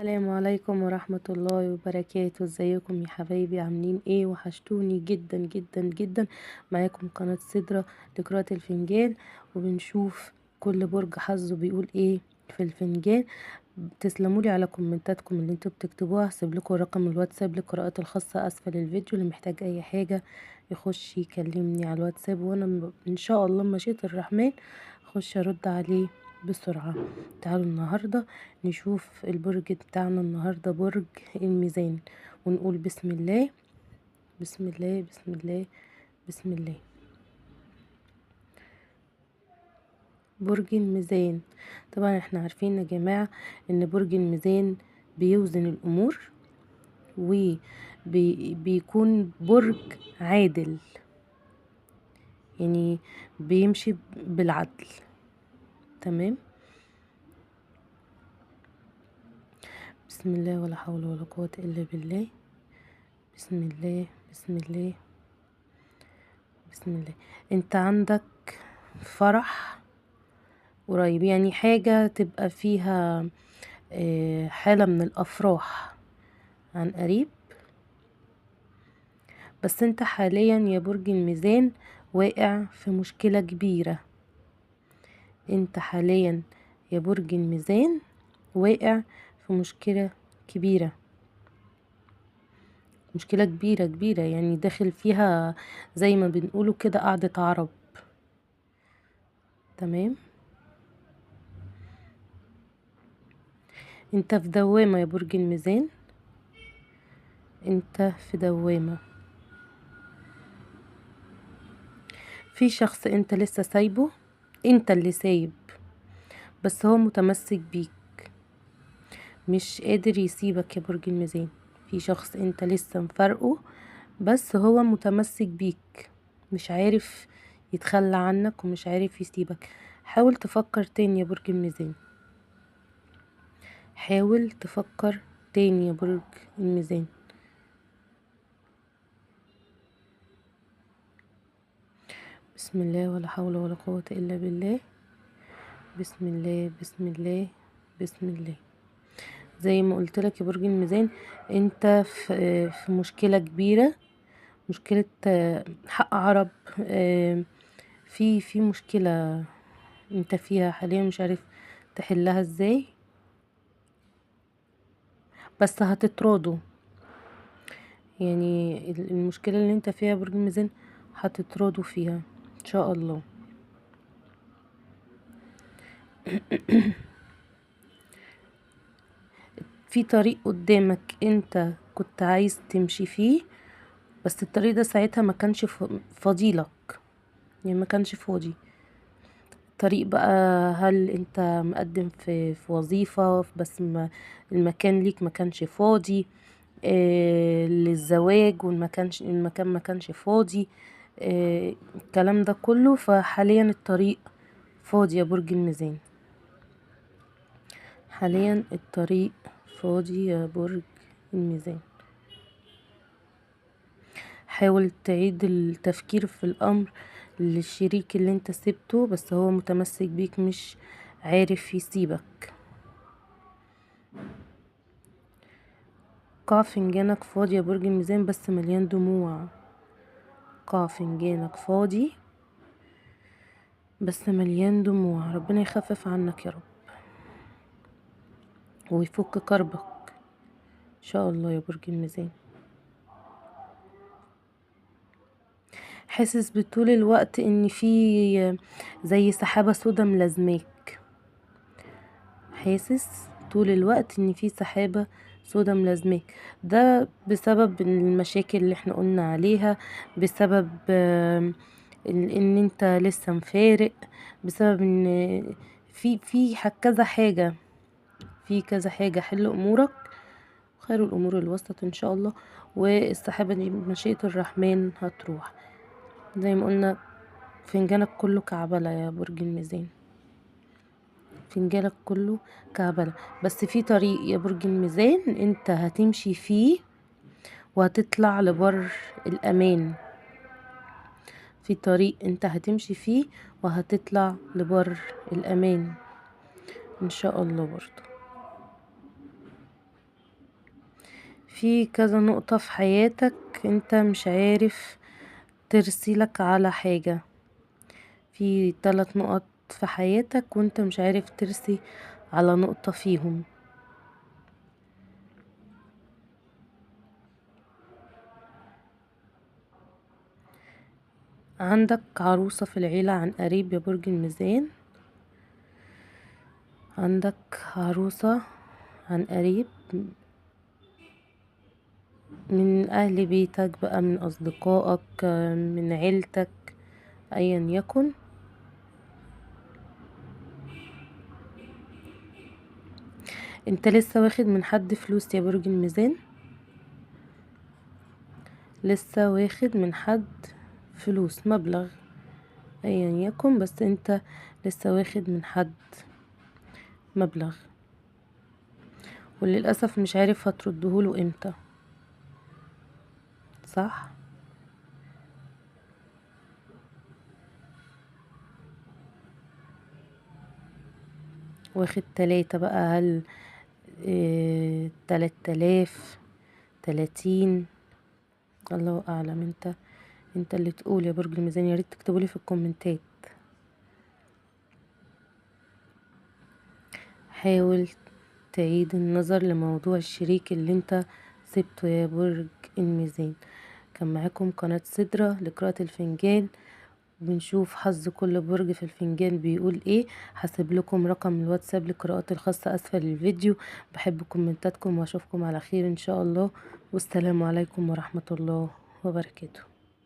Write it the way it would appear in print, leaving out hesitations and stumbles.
السلام عليكم ورحمة الله وبركاته. ازيكم يا حبايبي؟ عاملين ايه؟ وحشتوني جدا جدا جدا. معاكم قناة سدرة لقراءة الفنجان، وبنشوف كل برج حظه بيقول ايه في الفنجان. تسلمولي على كومنتاتكم اللي انتوا بتكتبوها. هسيب لكم رقم الواتساب للقراءات الخاصة اسفل الفيديو، اللي محتاج اي حاجة يخش يكلمني على الواتساب، وانا ان شاء الله مشيئة الرحمن اخش ارد عليه بسرعة. تعالوا النهاردة نشوف البرج بتاعنا. النهاردة برج الميزان، ونقول بسم الله بسم الله بسم الله بسم الله. برج الميزان، طبعا احنا عارفين يا جماعة ان برج الميزان بيوزن الامور وبيكون برج عادل، يعني بيمشي بالعدل. تمام. بسم الله ولا حول ولا قوة الا بالله. بسم الله بسم الله بسم الله. انت عندك فرح قريب، يعني حاجة تبقى فيها حالة من الأفراح عن قريب. بس انت حاليا يا برج الميزان واقع في مشكلة كبيرة. انت حاليا يا برج الميزان واقع في مشكلة كبيرة، مشكلة كبيرة كبيرة، يعني داخل فيها زي ما بنقوله كده قعدة عرب. تمام. انت في دوامة يا برج الميزان، انت في دوامة. في شخص انت لسه سايبه، انت اللي سايب، بس هو متمسك بيك، مش قادر يسيبك يا برج الميزان. في شخص انت لسه مفارقه، بس هو متمسك بيك، مش عارف يتخلى عنك ومش عارف يسيبك. حاول تفكر تاني يا برج الميزان، حاول تفكر تاني يا برج الميزان. بسم الله ولا حول ولا قوة إلا بالله. بسم الله بسم الله بسم الله. زي ما قلت لك يا برج الميزان، انت في مشكلة كبيرة، مشكلة حق عرب. في مشكلة انت فيها حاليا، مش عارف تحلها ازاي، بس هتتراضوا. يعني المشكلة اللي انت فيها يا برج الميزان هتتراضوا فيها ان شاء الله. في طريق قدامك انت كنت عايز تمشي فيه، بس الطريق ده ساعتها ما كانش فاضيلك، يعني ما كانش فاضي. طريق بقى، هل انت مقدم في وظيفة بس ما المكان ليك ما كانش فاضي، للزواج المكان ما كانش فاضي، الكلام ده كله. فحاليا الطريق فاضي يا برج الميزان، حاليا الطريق فاضي يا برج الميزان. حاول تعيد التفكير في الأمر للشريك اللي انت سبته، بس هو متمسك بيك، مش عارف يسيبك. قاع فنجانك فاضي يا برج الميزان، بس مليان دموع. قاع فنجانك فاضي بس مليان دموع. ربنا يخفف عنك يا رب ويفك كربك ان شاء الله يا برج الميزان. حاسس بطول الوقت ان في زي سحابة سودا ملازماك، حاسس طول الوقت ان في سحابة سودا ملازماك. ده بسبب المشاكل اللي احنا قلنا عليها، بسبب ان انت لسه مفارق، بسبب ان كذا حاجة، في كذا حاجة. حل امورك، خير الامور الوسط ان شاء الله، والسحابة دي بمشيئة الرحمن هتروح. زي ما قلنا فنجانك كله كعبلة يا برج الميزان، فنجانك كله كعبلة. بس في طريق يا برج الميزان انت هتمشي فيه وهتطلع لبر الأمان. في طريق انت هتمشي فيه وهتطلع لبر الأمان ان شاء الله برضو. في كذا نقطة في حياتك انت مش عارف ترسلك على حاجة، في 3 نقط في حياتك وانت مش عارف ترسي على نقطة فيهم. عندك عروسة في العيلة عن قريب يا برج الميزان، عندك عروسة عن قريب من أهل بيتك بقى، من أصدقائك، من عيلتك، أيا يكن. انت لسه واخد من حد فلوس يا برج الميزان، لسه واخد من حد فلوس، مبلغ ايا يكن، بس انت لسه واخد من حد مبلغ، وللأسف مش عارف هتردهوله امتى، صح؟ واخد 3 بقى، هل 3000، 30؟ الله اعلم، انت اللي تقول يا برج الميزان، ياريت تكتبولي في الكومنتات. حاول تعيد النظر لموضوع الشريك اللي انت سبته يا برج الميزان. كان معاكم قناة سدرة لقراءة الفنجان، بنشوف حظ كل برج في الفنجان بيقول ايه. هسيب لكم رقم الواتساب للقراءات الخاصة اسفل الفيديو. بحب كومنتاتكم واشوفكم على خير ان شاء الله، والسلام عليكم ورحمة الله وبركاته.